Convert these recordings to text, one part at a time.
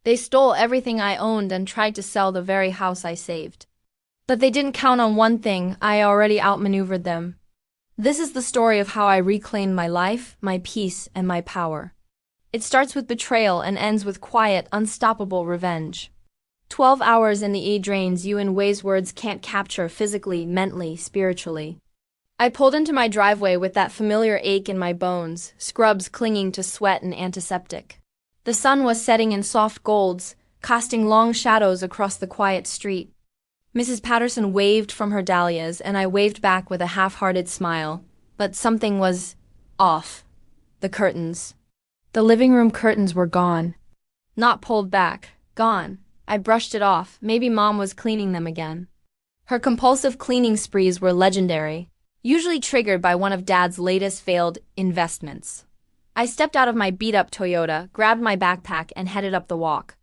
They stole everything I owned and tried to sell the very house I saved. But they didn't count on one thing. I already outmaneuvered them. This is the story of how I reclaimed my life, my peace, and my power. It starts with betrayal and ends with quiet, unstoppable revenge. 12 hours in the E drains you in ways words can't capture physically, mentally, spiritually. I pulled into my driveway with that familiar ache in my bones, scrubs clinging to sweat and antiseptic. The sun was setting in soft golds, casting long shadows across the quiet street. Mrs. Patterson waved from her dahlias, and I waved back with a half-hearted smile. But something was off. The curtains. The living room curtains were gone. Not pulled back. Gone. I brushed it off. Maybe Mom was cleaning them again. Her compulsive cleaning sprees were legendary, usually triggered by one of Dad's latest failed investments. I stepped out of my beat-up Toyota, grabbed my backpack, and headed up the walk.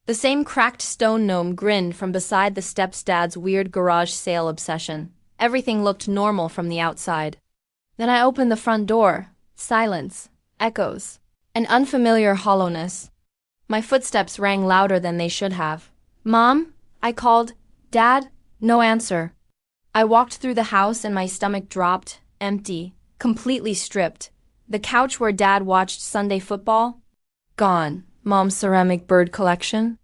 The same cracked stone gnome grinned from beside the steps. Dad's weird garage sale obsession. Everything looked normal from the outside. Then I opened the front door. Silence. Echoes. An unfamiliar hollowness. My footsteps rang louder than they should have. "Mom?" I called. "Dad?" No answer. I walked through the house and my stomach dropped, empty, completely stripped. The couch where Dad watched Sunday football? Gone. Mom's ceramic bird collection?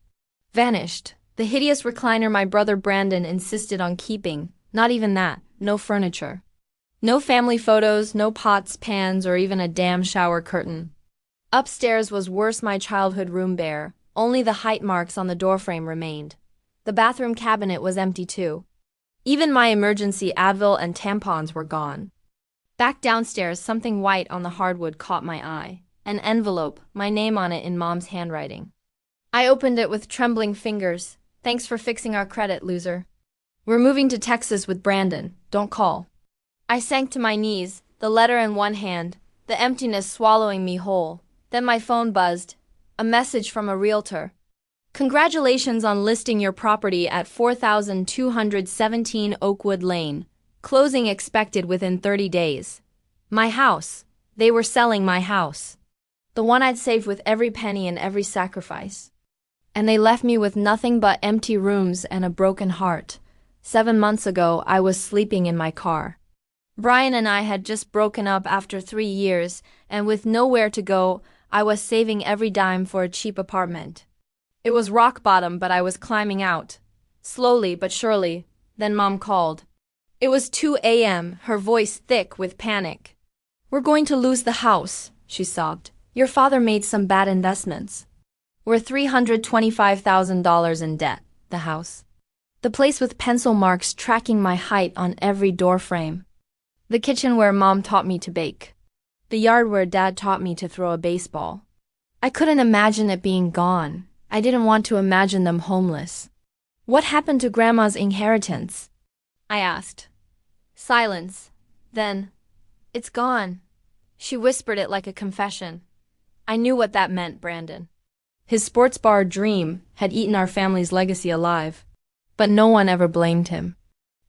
Vanished. The hideous recliner my brother Brandon insisted on keeping. Not even that. No furniture. No family photos, no pots, pans, or even a damn shower curtain. Upstairs was worse, my childhood room bare. Only the height marks on the doorframe remained. The bathroom cabinet was empty too. Even my emergency Advil and tampons were gone. Back downstairs, something white on the hardwood caught my eye. An envelope, my name on it in Mom's handwriting. I opened it with trembling fingers. "Thanks for fixing our credit, loser. We're moving to Texas with Brandon. Don't call." I sank to my knees, the letter in one hand, the emptiness swallowing me whole. Then my phone buzzed. A message from a realtor. "Congratulations on listing your property at 4217 Oakwood Lane. Closing expected within 30 days. My house. They were selling my house. The one I'd saved with every penny and every sacrifice. And they left me with nothing but empty rooms and a broken heart. 7 months ago, I was sleeping in my car. Brian and I had just broken up after 3 years, and with nowhere to go, I was saving every dime for a cheap apartment. It was rock bottom, but I was climbing out. Slowly but surely. Then Mom called. It was 2 a.m., her voice thick with panic. "We're going to lose the house," she sobbed. "Your father made some bad investments. We're $325,000 in debt, the house. The place with pencil marks tracking my height on every doorframe. The kitchen where Mom taught me to bake. The yard where Dad taught me to throw a baseball. I couldn't imagine it being gone. I didn't want to imagine them homeless. What happened to Grandma's inheritance?" I asked. Silence. Then, "It's gone." She whispered it like a confession. I knew what that meant, Brandon. His sports bar dream had eaten our family's legacy alive. But no one ever blamed him.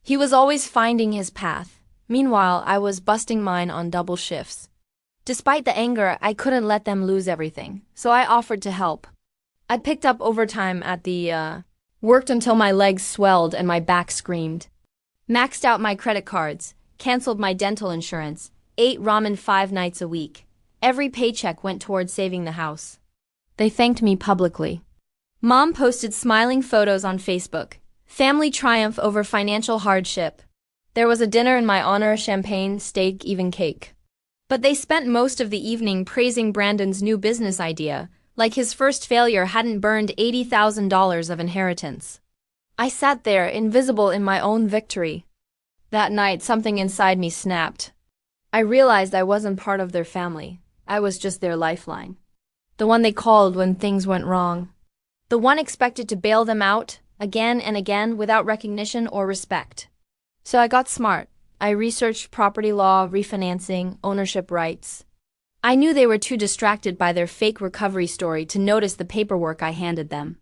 He was always finding his path. Meanwhile, I was busting mine on double shifts. Despite the anger, I couldn't let them lose everything, so I offered to help. I'd picked up overtime at worked until my legs swelled and my back screamed. Maxed out my credit cards, canceled my dental insurance, ate ramen 5 nights a week. Every paycheck went toward saving the house. They thanked me publicly. Mom posted smiling photos on Facebook. Family triumph over financial hardship. There was a dinner in my honor, champagne, steak, even cake. But they spent most of the evening praising Brandon's new business idea, like his first failure hadn't burned $80,000 of inheritance. I sat there, invisible in my own victory. That night, something inside me snapped. I realized I wasn't part of their family. I was just their lifeline. The one they called when things went wrong. The one expected to bail them out, again and again, without recognition or respect. So I got smart. I researched property law, refinancing, ownership rights. I knew they were too distracted by their fake recovery story to notice the paperwork I handed them.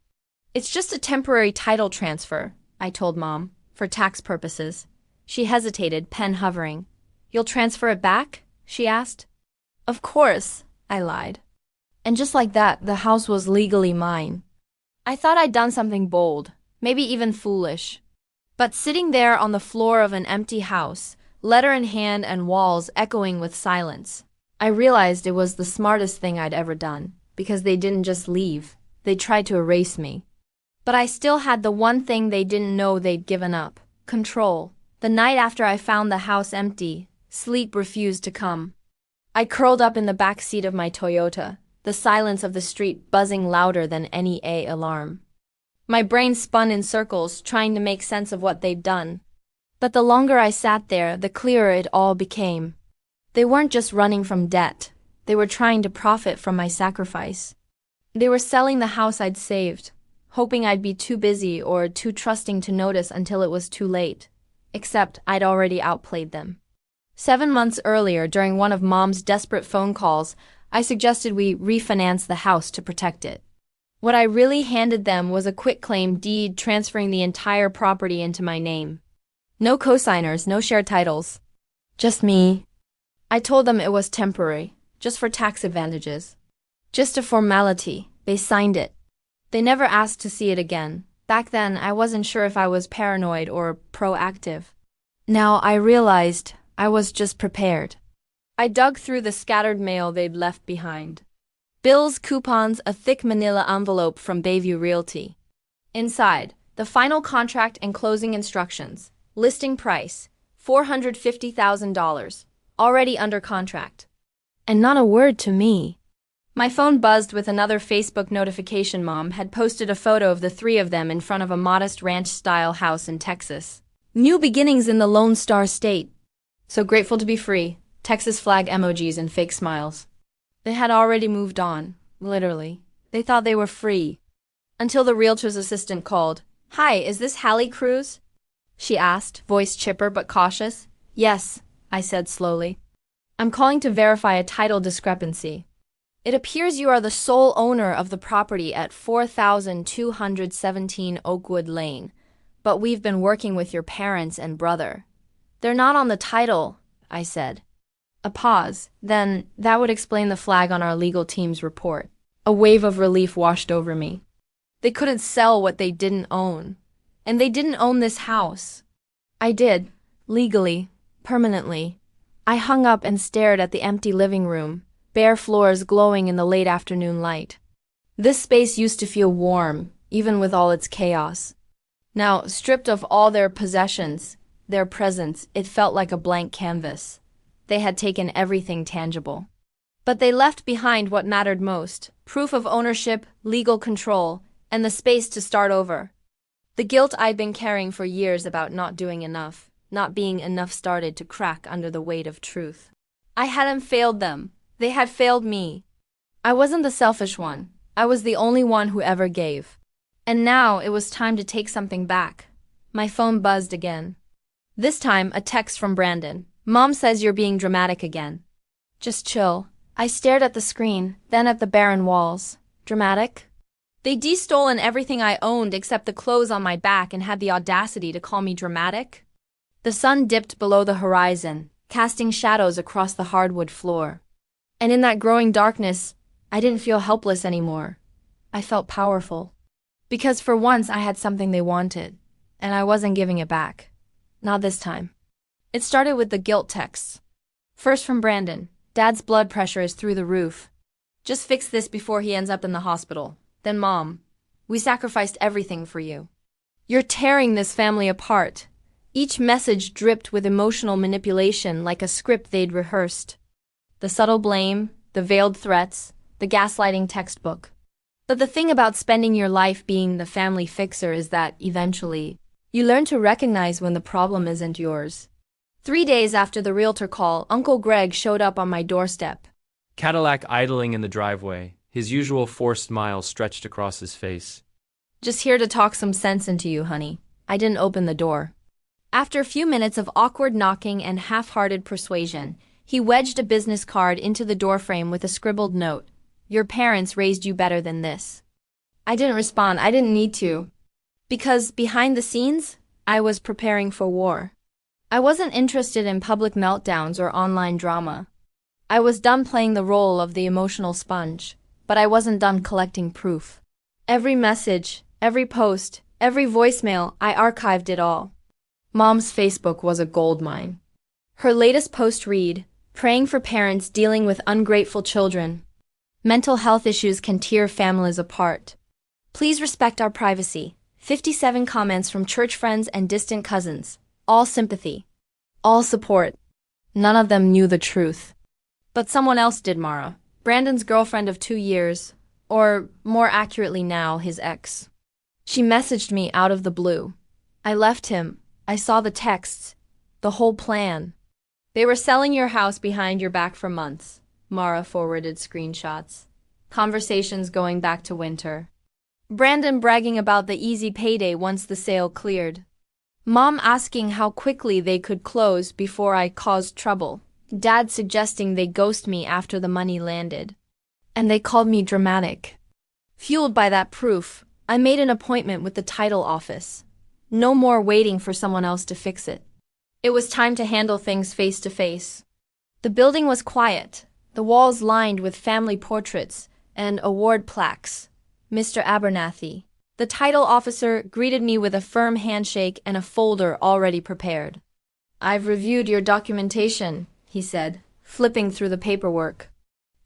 "It's just a temporary title transfer," I told Mom, "for tax purposes." She hesitated, pen hovering. "You'll transfer it back?" she asked. "Of course," I lied. And just like that, the house was legally mine. I thought I'd done something bold, maybe even foolish. But sitting there on the floor of an empty house, letter in hand and walls echoing with silence, I realized it was the smartest thing I'd ever done, because they didn't just leave, they tried to erase me. But I still had the one thing they didn't know they'd given up: control. The night after I found the house empty, sleep refused to come. I curled up in the back seat of my Toyota, the silence of the street buzzing louder than any alarm. My brain spun in circles, trying to make sense of what they'd done. But the longer I sat there, the clearer it all became. They weren't just running from debt. They were trying to profit from my sacrifice. They were selling the house I'd saved, hoping I'd be too busy or too trusting to notice until it was too late. Except I'd already outplayed them. 7 months earlier, during one of Mom's desperate phone calls, I suggested we refinance the house to protect it. What I really handed them was a quitclaim deed transferring the entire property into my name. No cosigners, no shared titles. Just me. I told them it was temporary, just for tax advantages. Just a formality. They signed it. They never asked to see it again. Back then, I wasn't sure if I was paranoid or proactive. Now I realized I was just prepared. I dug through the scattered mail they'd left behind. Bills, coupons, a thick manila envelope from Bayview Realty. Inside, the final contract and closing instructions. Listing price, $450,000. Already under contract. And not a word to me. My phone buzzed with another Facebook notification. Mom had posted a photo of the three of them in front of a modest ranch-style house in Texas. New beginnings in the Lone Star State. So grateful to be free. Texas flag emojis and fake smiles. They had already moved on, literally. They thought they were free. Until the realtor's assistant called. "Hi, is this Hallie Cruz?" she asked, voice chipper but cautious. "Yes," I said slowly. "I'm calling to verify a title discrepancy. It appears you are the sole owner of the property at 4217 Oakwood Lane, but we've been working with your parents and brother. They're not on the title," I said. A pause, then that would explain the flag on our legal team's report. A wave of relief washed over me. They couldn't sell what they didn't own. And they didn't own this house. I did, legally, permanently. I hung up and stared at the empty living room, bare floors glowing in the late afternoon light. This space used to feel warm, even with all its chaos. Now, stripped of all their possessions, their presence, it felt like a blank canvas. They had taken everything tangible. But they left behind what mattered most: proof of ownership, legal control, and the space to start over. The guilt I'd been carrying for years about not doing enough, not being enough, started to crack under the weight of truth. I hadn't failed them. They had failed me. I wasn't the selfish one. I was the only one who ever gave. And now it was time to take something back. My phone buzzed again. This time, a text from Brandon. "Mom says you're being dramatic again." Just chill. I stared at the screen, then at the barren walls. Dramatic? They'd stolen everything I owned except the clothes on my back and had the audacity to call me dramatic? The sun dipped below the horizon, casting shadows across the hardwood floor. And in that growing darkness, I didn't feel helpless anymore. I felt powerful. Because for once I had something they wanted, and I wasn't giving it back. Not this time. It started with the guilt texts. First from Brandon. "Dad's blood pressure is through the roof. Just fix this before he ends up in the hospital." Then Mom. "We sacrificed everything for you. You're tearing this family apart." Each message dripped with emotional manipulation like a script they'd rehearsed. The subtle blame, the veiled threats, the gaslighting textbook. But the thing about spending your life being the family fixer is that, eventually, you learn to recognize when the problem isn't yours. 3 days after the realtor call, Uncle Greg showed up on my doorstep. Cadillac idling in the driveway, his usual forced smile stretched across his face. "Just here to talk some sense into you, honey." I didn't open the door. After a few minutes of awkward knocking and half-hearted persuasion, he wedged a business card into the doorframe with a scribbled note. "Your parents raised you better than this." I didn't respond. I didn't need to. Because behind the scenes, I was preparing for war. I wasn't interested in public meltdowns or online drama. I was done playing the role of the emotional sponge, but I wasn't done collecting proof. Every message, every post, every voicemail, I archived it all. Mom's Facebook was a goldmine. Her latest post read, "Praying for parents dealing with ungrateful children. Mental health issues can tear families apart. Please respect our privacy." 57 comments from church friends and distant cousins. All sympathy. All support. None of them knew the truth. But someone else did, Mara. Brandon's girlfriend of 2 years. Or, more accurately now, his ex. She messaged me out of the blue. I left him. I saw the texts. The whole plan. "They were selling your house behind your back for months." Mara forwarded screenshots. Conversations going back to winter. Brandon bragging about the easy payday once the sale cleared. Mom asking how quickly they could close before I caused trouble. Dad suggesting they ghost me after the money landed. And they called me dramatic. Fueled by that proof, I made an appointment with the title office. No more waiting for someone else to fix it. It was time to handle things face to face. The building was quiet, the walls lined with family portraits and award plaques. Mr. Abernathy, the title officer, greeted me with a firm handshake and a folder already prepared. "I've reviewed your documentation," he said, flipping through the paperwork.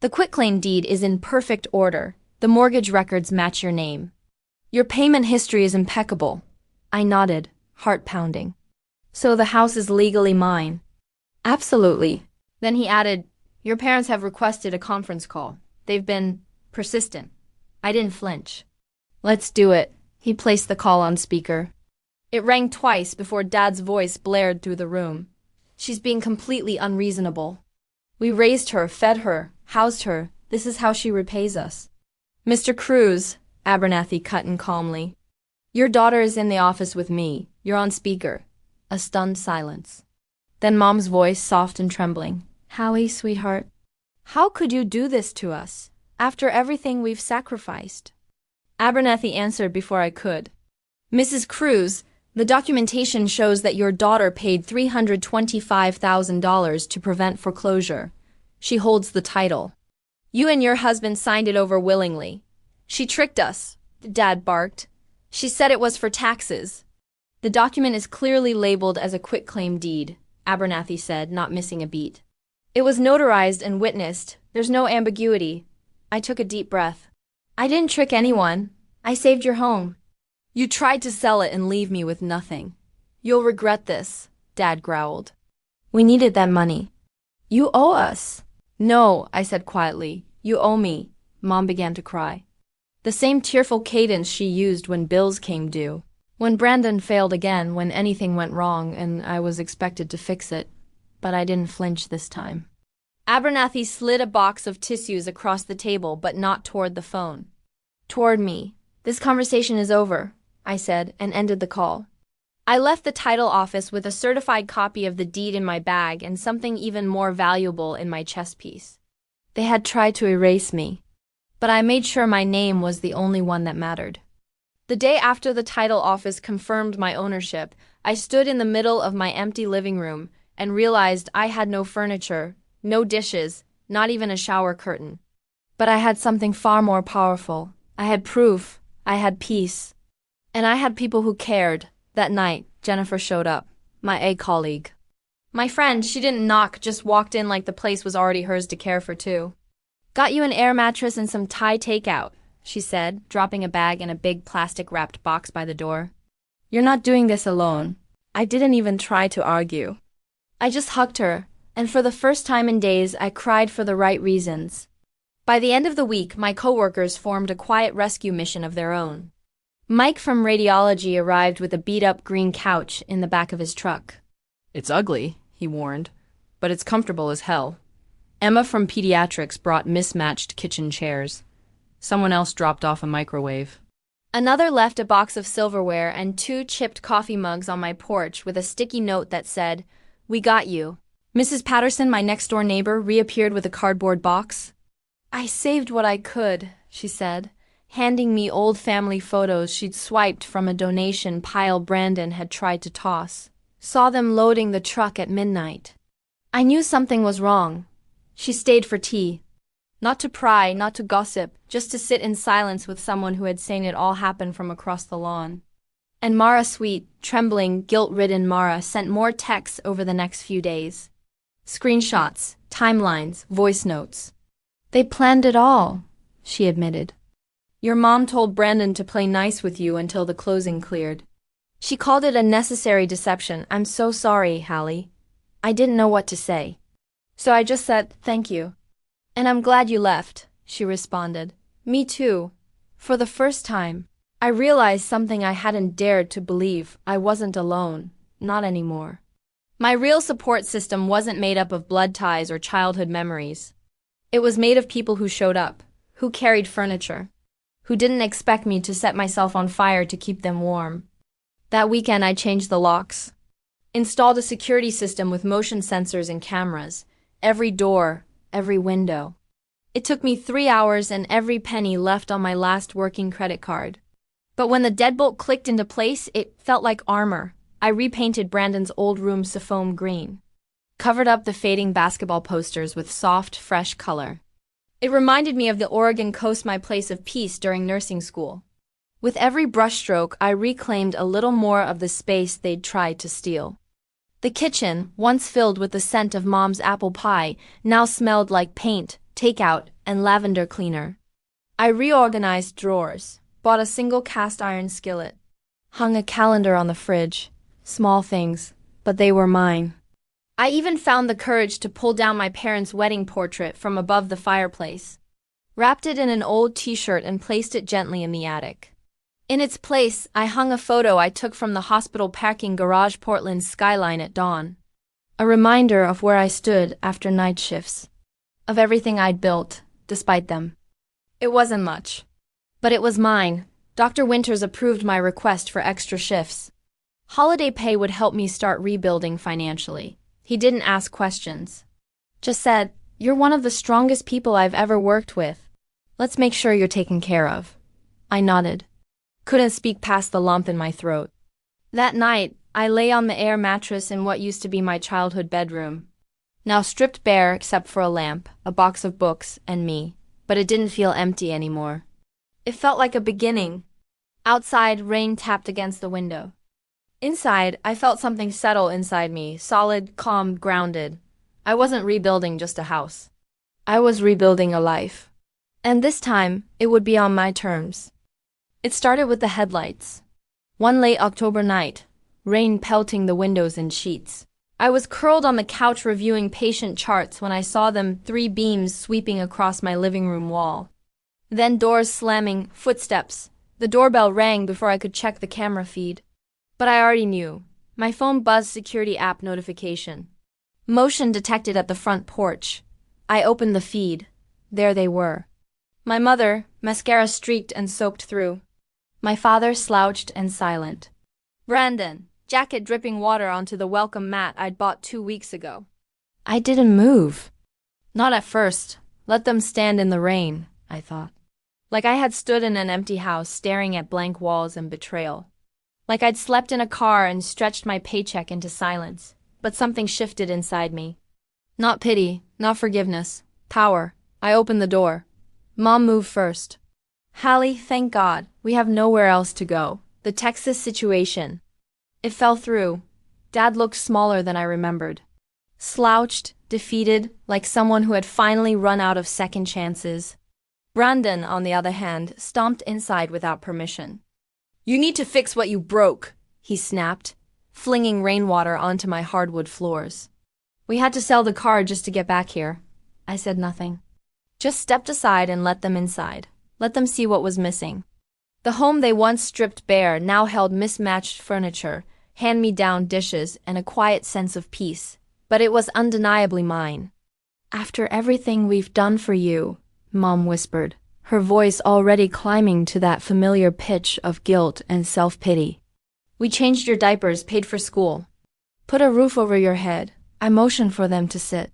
"The quitclaim deed is in perfect order. The mortgage records match your name. Your payment history is impeccable." I nodded, heart pounding. "So the house is legally mine?" "Absolutely." Then he added, "Your parents have requested a conference call. They've been persistent." I didn't flinch. "Let's do it." He placed the call on speaker. It rang twice before Dad's voice blared through the room. "She's being completely unreasonable. We raised her, fed her, housed her. This is how she repays us." "Mr. Cruz," Abernathy cut in calmly. "Your daughter is in the office with me. You're on speaker." A stunned silence. Then Mom's voice, soft and trembling. "Howie, sweetheart, how could you do this to us, after everything we've sacrificed?" Abernathy answered before I could. "Mrs. Cruz, the documentation shows that your daughter paid $325,000 to prevent foreclosure. She holds the title. You and your husband signed it over willingly. She tricked us," Dad barked. "She said it was for taxes." "The document is clearly labeled as a quitclaim deed," Abernathy said, not missing a beat. "It was notarized and witnessed. There's no ambiguity." I took a deep breath. "I didn't trick anyone. I saved your home. You tried to sell it and leave me with nothing. You'll regret this," Dad growled. "We needed that money." "You owe us." "No," I said quietly. "You owe me." Mom began to cry. The same tearful cadence she used when bills came due. When Brandon failed again, when anything went wrong and I was expected to fix it. But I didn't flinch this time. Abernathy slid a box of tissues across the table, but not toward the phone. Toward me. "This conversation is over," I said, and ended the call. I left the title office with a certified copy of the deed in my bag and something even more valuable in my chest piece. They had tried to erase me, but I made sure my name was the only one that mattered. The day after the title office confirmed my ownership, I stood in the middle of my empty living room and realized I had no furniture, no dishes, not even a shower curtain. But I had something far more powerful. I had proof. I had peace. And I had people who cared. That night, Jennifer showed up, my A colleague. My friend, she didn't knock, just walked in like the place was already hers to care for too. "Got you an air mattress and some Thai takeout," she said, dropping a bag in a big plastic-wrapped box by the door. "You're not doing this alone." I didn't even try to argue. I just hugged her, and for the first time in days, I cried for the right reasons. By the end of the week, my coworkers formed a quiet rescue mission of their own. Mike from radiology arrived with a beat-up green couch in the back of his truck. "It's ugly," he warned, "but it's comfortable as hell." Emma from pediatrics brought mismatched kitchen chairs. Someone else dropped off a microwave. Another left a box of silverware and 2 chipped coffee mugs on my porch with a sticky note that said, "We got you." Mrs. Patterson, my next-door neighbor, reappeared with a cardboard box. "I saved what I could," she said, handing me old family photos she'd swiped from a donation pile Brandon had tried to toss. Saw them loading the truck at midnight. I knew something was wrong. She stayed for tea. Not to pry, not to gossip, just to sit in silence with someone who had seen it all happen from across the lawn. And Mara, sweet, trembling, guilt-ridden Mara, sent more texts over the next few days. Screenshots, timelines, voice notes. They planned it all, she admitted. Your mom told Brandon to play nice with you until the closing cleared. She called it a necessary deception. I'm so sorry, Hallie. I didn't know what to say. So I just said, thank you. And I'm glad you left, she responded. Me too. For the first time, I realized something I hadn't dared to believe. I wasn't alone. Not anymore. My real support system wasn't made up of blood ties or childhood memories. It was made of people who showed up, who carried furniture, who didn't expect me to set myself on fire to keep them warm. That weekend I changed the locks, installed a security system with motion sensors and cameras, every door, every window. It took me 3 hours and every penny left on my last working credit card. But when the deadbolt clicked into place, it felt like armor. I repainted Brandon's old room seafoam green, covered up the fading basketball posters with soft, fresh color. It reminded me of the Oregon coast, my place of peace during nursing school. With every brushstroke, I reclaimed a little more of the space they'd tried to steal. The kitchen, once filled with the scent of Mom's apple pie, now smelled like paint, takeout, and lavender cleaner. I reorganized drawers, bought a single cast iron skillet, hung a calendar on the fridge. Small things, but they were mine. I even found the courage to pull down my parents' wedding portrait from above the fireplace, wrapped it in an old t-shirt and placed it gently in the attic. In its place, I hung a photo I took from the hospital parking garage, Portland's skyline at dawn. A reminder of where I stood after night shifts, of everything I'd built, despite them. It wasn't much, but it was mine. Dr. Winters approved my request for extra shifts. Holiday pay would help me start rebuilding financially. He didn't ask questions. Just said, "You're one of the strongest people I've ever worked with. Let's make sure you're taken care of." I nodded. Couldn't speak past the lump in my throat. That night, I lay on the air mattress in what used to be my childhood bedroom. Now stripped bare except for a lamp, a box of books, and me. But it didn't feel empty anymore. It felt like a beginning. Outside, rain tapped against the window. Inside, I felt something settle inside me, solid, calm, grounded. I wasn't rebuilding just a house. I was rebuilding a life. And this time, it would be on my terms. It started with the headlights. One late October night, rain pelting the windows in sheets. I was curled on the couch reviewing patient charts when I saw them, 3 beams sweeping across my living room wall. Then doors slamming, footsteps. The doorbell rang before I could check the camera feed. But I already knew. My phone buzzed security app notification. Motion detected at the front porch. I opened the feed. There they were. My mother, mascara streaked and soaked through. My father slouched and silent. Brandon, jacket dripping water onto the welcome mat I'd bought 2 weeks ago. I didn't move. Not at first. Let them stand in the rain, I thought. Like I had stood in an empty house staring at blank walls and betrayal. Like I'd slept in a car and stretched my paycheck into silence. But something shifted inside me. Not pity, not forgiveness. Power. I opened the door. Mom moved first. Hallie, thank God, we have nowhere else to go. The Texas situation. It fell through. Dad looked smaller than I remembered. Slouched, defeated, like someone who had finally run out of second chances. Brandon, on the other hand, stomped inside without permission. "You need to fix what you broke," he snapped, flinging rainwater onto my hardwood floors. "We had to sell the car just to get back here." I said nothing. Just stepped aside and let them inside. Let them see what was missing. The home they once stripped bare now held mismatched furniture, hand-me-down dishes, and a quiet sense of peace. But it was undeniably mine. "After everything we've done for you," Mom whispered, her voice already climbing to that familiar pitch of guilt and self-pity. "We changed your diapers, paid for school, put a roof over your head." I motioned for them to sit.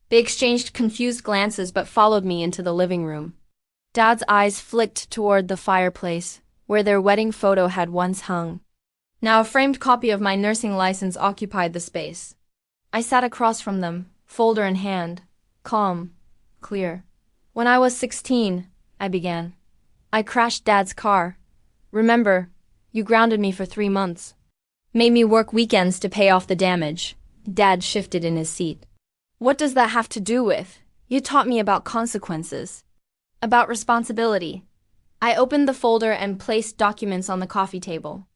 They exchanged confused glances but followed me into the living room. Dad's eyes flicked toward the fireplace, where their wedding photo had once hung. Now a framed copy of my nursing license occupied the space. I sat across from them, folder in hand, calm, clear. When I was 16, I began. I crashed Dad's car. Remember, you grounded me for 3 months. Made me work weekends to pay off the damage. Dad shifted in his seat. What does that have to do with? You taught me about consequences. About responsibility. I opened the folder and placed documents on the coffee table.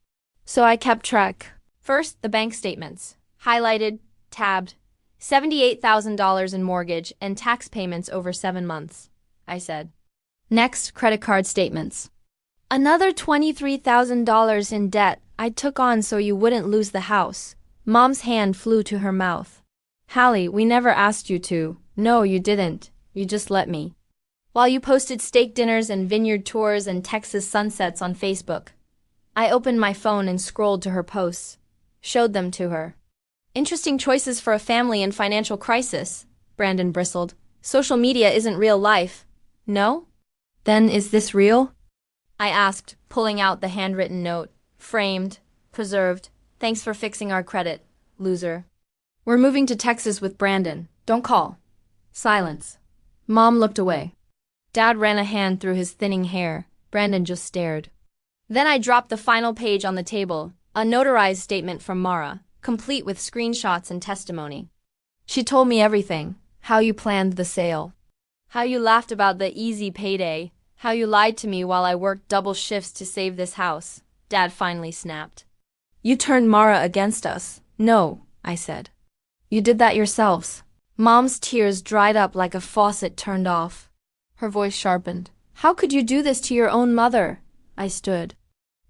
So I kept track. First, the bank statements. Highlighted, tabbed. $78,000 in mortgage and tax payments over 7 months, I said. Next, credit card statements. Another $23,000 in debt I took on so you wouldn't lose the house. Mom's hand flew to her mouth. Hallie, we never asked you to. No, you didn't. You just let me. While you posted steak dinners and vineyard tours and Texas sunsets on Facebook. I opened my phone and scrolled to her posts. Showed them to her. Interesting choices for a family in financial crisis, Brandon bristled. Social media isn't real life. No? Then is this real? I asked, pulling out the handwritten note. Framed, preserved. Thanks for fixing our credit, loser. We're moving to Texas with Brandon. Don't call. Silence. Mom looked away. Dad ran a hand through his thinning hair. Brandon just stared. Then I dropped the final page on the table, a notarized statement from Mara, complete with screenshots and testimony. She told me everything. How you planned the sale. How you laughed about the easy payday. How you lied to me while I worked double shifts to save this house. Dad finally snapped. You turned Mara against us. No, I said. You did that yourselves. Mom's tears dried up like a faucet turned off. Her voice sharpened. How could you do this to your own mother? I stood.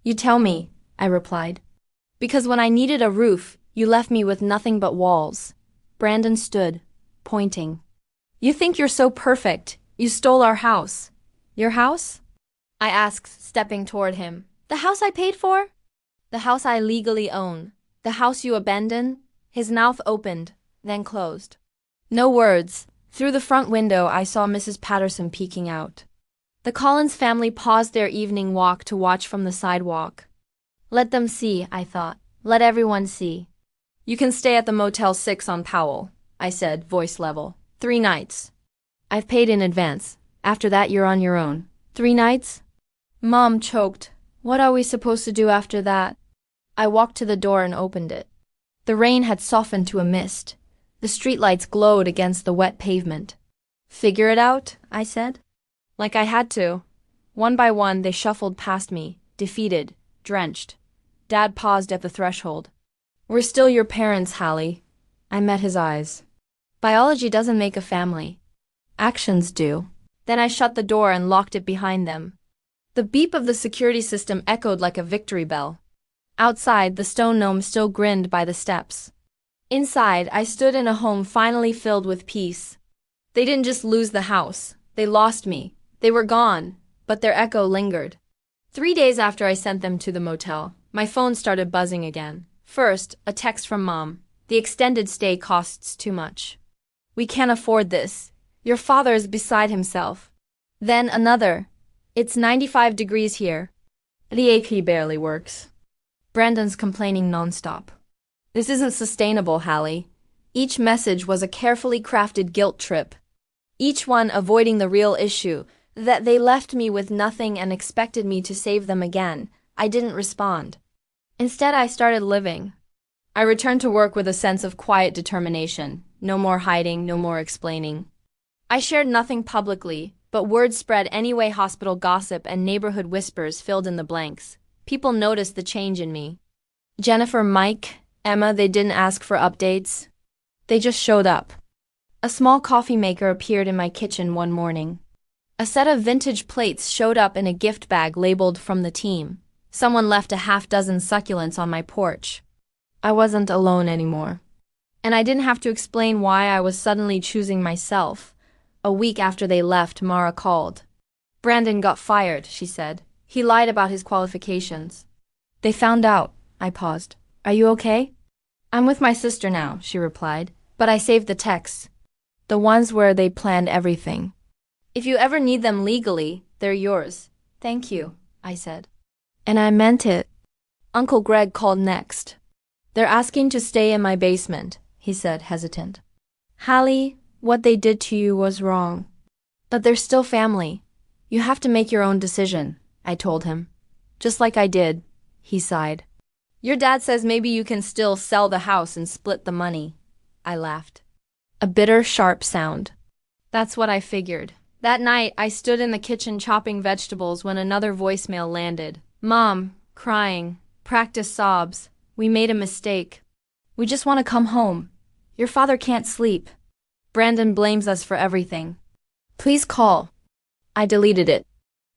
You tell me, I replied. Because when I needed a roof, you left me with nothing but walls. Brandon stood, pointing. You think you're so perfect. You stole our house. Your house? I asked, stepping toward him. The house I paid for? The house I legally own. The house you abandoned? His mouth opened, then closed. No words. Through the front window, I saw Mrs. Patterson peeking out. The Collins family paused their evening walk to watch from the sidewalk. Let them see, I thought. Let everyone see. You can stay at the Motel 6 on Powell, I said, voice level. 3 nights. I've paid in advance. After that, you're on your own. 3 nights? Mom choked. What are we supposed to do after that? I walked to the door and opened it. The rain had softened to a mist. The streetlights glowed against the wet pavement. Figure it out, I said. Like I had to. One by one, they shuffled past me, defeated, drenched. Dad paused at the threshold. We're still your parents, Hallie. I met his eyes. Biology doesn't make a family. Actions do. Then I shut the door and locked it behind them. The beep of the security system echoed like a victory bell. Outside, the stone gnome still grinned by the steps. Inside, I stood in a home finally filled with peace. They didn't just lose the house. They lost me. They were gone, but their echo lingered. 3 days after I sent them to the motel, my phone started buzzing again. First, a text from Mom. The extended stay costs too much. We can't afford this. Your father is beside himself. Then another. It's 95 degrees here. The AC barely works. Brandon's complaining nonstop. This isn't sustainable, Hallie. Each message was a carefully crafted guilt trip. Each one avoiding the real issue, that they left me with nothing and expected me to save them again. I didn't respond. Instead, I started living. I returned to work with a sense of quiet determination. No more hiding, no more explaining. I shared nothing publicly, but word spread anyway. Hospital gossip and neighborhood whispers filled in the blanks. People noticed the change in me. Jennifer, Mike, Emma, they didn't ask for updates. They just showed up. A small coffee maker appeared in my kitchen one morning. A set of vintage plates showed up in a gift bag labeled "From the team." Someone left a half-dozen succulents on my porch. I wasn't alone anymore. And I didn't have to explain why I was suddenly choosing myself. A week after they left, Mara called. Brandon got fired, she said. He lied about his qualifications. They found out. I paused. Are you okay? I'm with my sister now, she replied. But I saved the texts. The ones where they planned everything. If you ever need them legally, they're yours. Thank you, I said. And I meant it. Uncle Greg called next. They're asking to stay in my basement, he said, hesitant. Hallie, what they did to you was wrong. But they're still family. You have to make your own decision, I told him. Just like I did, he sighed. Your dad says maybe you can still sell the house and split the money, I laughed. A bitter, sharp sound. That's what I figured. That night, I stood in the kitchen chopping vegetables when another voicemail landed. Mom, crying, practice sobs. We made a mistake. We just want to come home. Your father can't sleep. Brandon blames us for everything. Please call. I deleted it.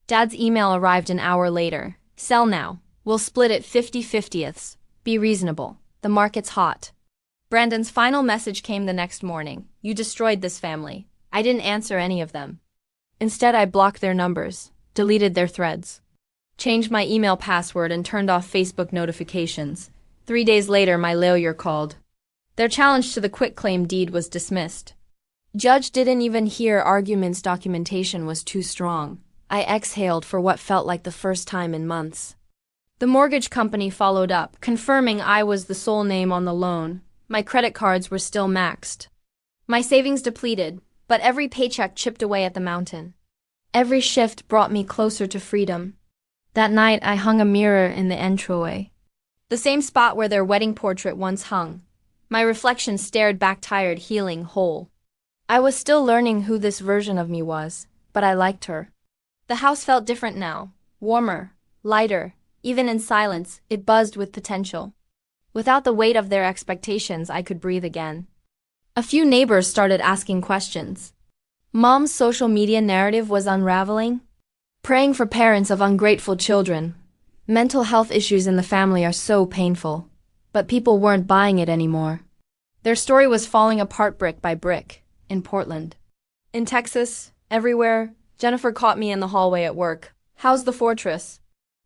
Dad's email arrived an hour later. Sell now. We'll split it 50/50ths. Be reasonable. The market's hot. Brandon's final message came the next morning. You destroyed this family. I didn't answer any of them. Instead, I blocked their numbers, deleted their threads, changed my email password, and turned off Facebook notifications. 3 days later, my lawyer called. Their challenge to the quitclaim deed was dismissed. Judge didn't even hear arguments. Documentation was too strong. I exhaled for what felt like the first time in months. The mortgage company followed up, confirming I was the sole name on the loan. My credit cards were still maxed. My savings depleted, but every paycheck chipped away at the mountain. Every shift brought me closer to freedom. That night, I hung a mirror in the entryway. The same spot where their wedding portrait once hung. My reflection stared back, tired, healing, whole. I was still learning who this version of me was, but I liked her. The house felt different now, warmer, lighter. Even in silence, it buzzed with potential. Without the weight of their expectations, I could breathe again. A few neighbors started asking questions. Mom's social media narrative was unraveling. Praying for parents of ungrateful children. Mental health issues in the family are so painful. But people weren't buying it anymore. Their story was falling apart brick by brick, in Portland. In Texas, everywhere, Jennifer caught me in the hallway at work. How's the fortress?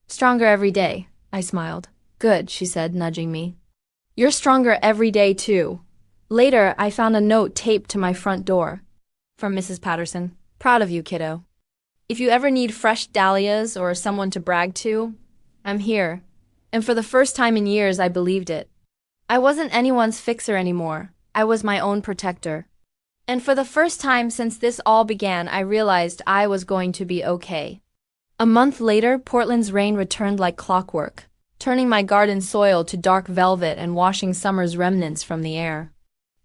Stronger every day, I smiled. Good, she said, nudging me. You're stronger every day, too. Later, I found a note taped to my front door. From Mrs. Patterson. Proud of you, kiddo. If you ever need fresh dahlias or someone to brag to, I'm here. And for the first time in years, I believed it. I wasn't anyone's fixer anymore. I was my own protector. And for the first time since this all began, I realized I was going to be okay. A month later, Portland's rain returned like clockwork, turning my garden soil to dark velvet and washing summer's remnants from the air.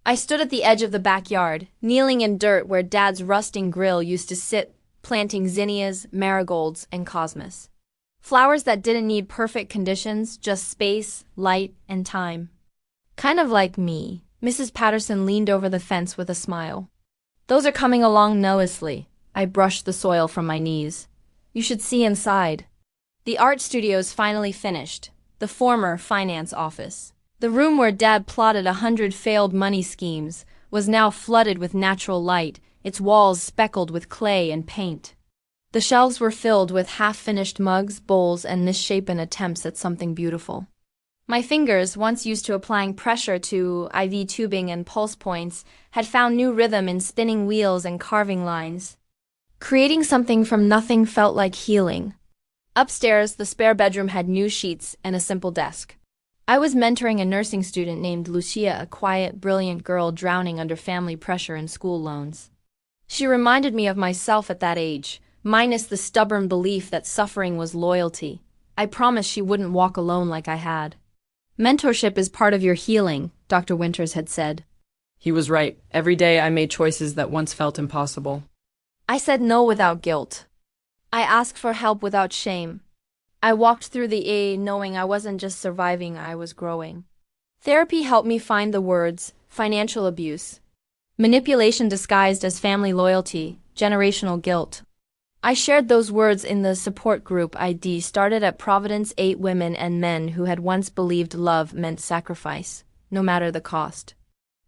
I stood at the edge of the backyard, kneeling in dirt where Dad's rusting grill used to sit, planting zinnias, marigolds, and cosmos. Flowers that didn't need perfect conditions, just space, light, and time. Kind of like me. Mrs. Patterson leaned over the fence with a smile. Those are coming along nicely. I brushed the soil from my knees. You should see inside. The art studio's finally finished. The former finance office. The room where Dad plotted 100 failed money schemes was now flooded with natural light, its walls speckled with clay and paint. The shelves were filled with half-finished mugs, bowls, and misshapen attempts at something beautiful. My fingers, once used to applying pressure to IV tubing and pulse points, had found new rhythm in spinning wheels and carving lines. Creating something from nothing felt like healing. Upstairs, the spare bedroom had new sheets and a simple desk. I was mentoring a nursing student named Lucia, a quiet, brilliant girl drowning under family pressure and school loans. She reminded me of myself at that age, minus the stubborn belief that suffering was loyalty. I promised she wouldn't walk alone like I had. Mentorship is part of your healing, Dr. Winters had said. He was right. Every day I made choices that once felt impossible. I said no without guilt. I asked for help without shame. I walked through the A knowing I wasn't just surviving, I was growing. Therapy helped me find the words, financial abuse, manipulation disguised as family loyalty, generational guilt. I shared those words in the support group ID started at Providence. 8 women and men who had once believed love meant sacrifice, no matter the cost.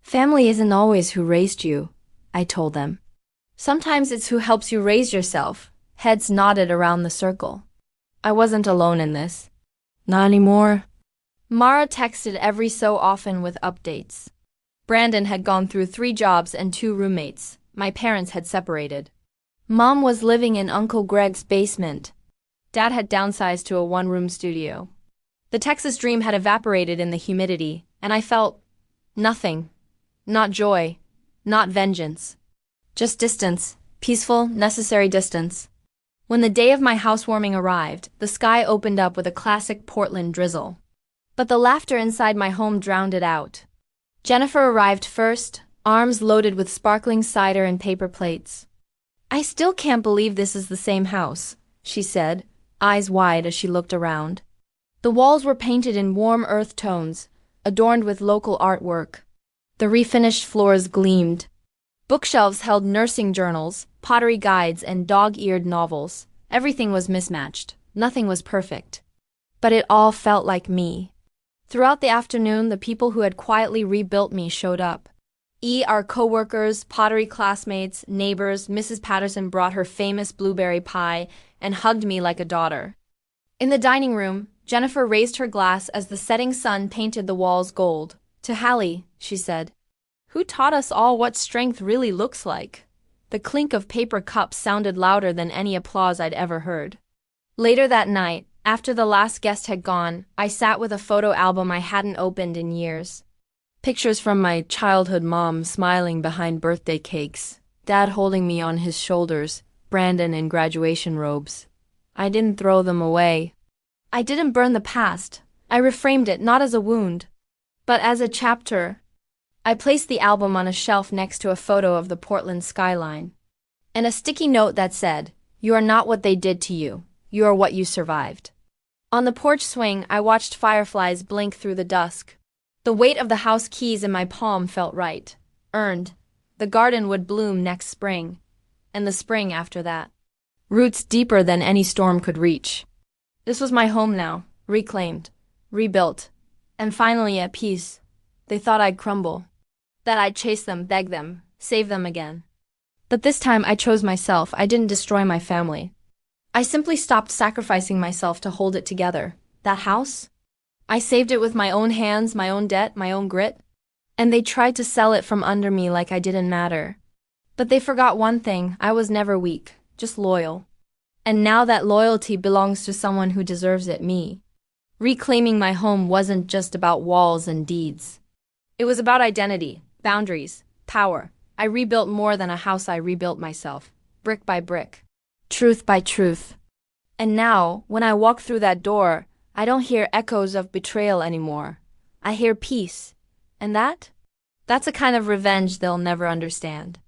Family isn't always who raised you, I told them. Sometimes it's who helps you raise yourself. Heads nodded around the circle. I wasn't alone in this. Not anymore. Mara texted every so often with updates. Brandon had gone through 3 jobs and 2 roommates. My parents had separated. Mom was living in Uncle Greg's basement. Dad had downsized to a 1-room studio. The Texas dream had evaporated in the humidity, and I felt nothing. Not joy. Not vengeance. Just distance, Peaceful, necessary distance. When the day of my housewarming arrived, the sky opened up with a classic Portland drizzle. But the laughter inside my home drowned it out. Jennifer arrived first, arms loaded with sparkling cider and paper plates. "I still can't believe this is the same house," she said, eyes wide as she looked around. The walls were painted in warm earth tones, adorned with local artwork. The refinished floors gleamed. Bookshelves held nursing journals, pottery guides, and dog-eared novels. Everything was mismatched. Nothing was perfect. But it all felt like me. Throughout the afternoon, the people who had quietly rebuilt me showed up. Our co-workers, pottery classmates, neighbors. Mrs. Patterson brought her famous blueberry pie and hugged me like a daughter. In the dining room, Jennifer raised her glass as the setting sun painted the walls gold. "To Hallie," she said, "who taught us all what strength really looks like." The clink of paper cups sounded louder than any applause I'd ever heard. Later that night, after the last guest had gone, I sat with a photo album I hadn't opened in years. Pictures from my childhood mom smiling behind birthday cakes, Dad holding me on his shoulders, Brandon in graduation robes. I didn't throw them away. I didn't burn the past. I reframed it not as a wound, but as a chapter. I placed the album on a shelf next to a photo of the Portland skyline, and a sticky note that said, "You are not what they did to you. You are what you survived." On the porch swing, I watched fireflies blink through the dusk. The weight of the house keys in my palm felt right. Earned. The garden would bloom next spring, and the spring after that. Roots deeper than any storm could reach. This was my home now, reclaimed, rebuilt, and finally at peace. They thought I'd crumble, that I'd chase them, beg them, save them again. But this time I chose myself. I didn't destroy my family. I simply stopped sacrificing myself to hold it together. That house? I saved it with my own hands, my own debt, my own grit. And they tried to sell it from under me like I didn't matter. But they forgot one thing: I was never weak, just loyal. And now that loyalty belongs to someone who deserves it, me. Reclaiming my home wasn't just about walls and deeds. It was about identity, boundaries, power. I rebuilt more than a house. I rebuilt myself, brick by brick, truth by truth. And now, when I walk through that door, I don't hear echoes of betrayal anymore. I hear peace. And that's a kind of revenge they'll never understand.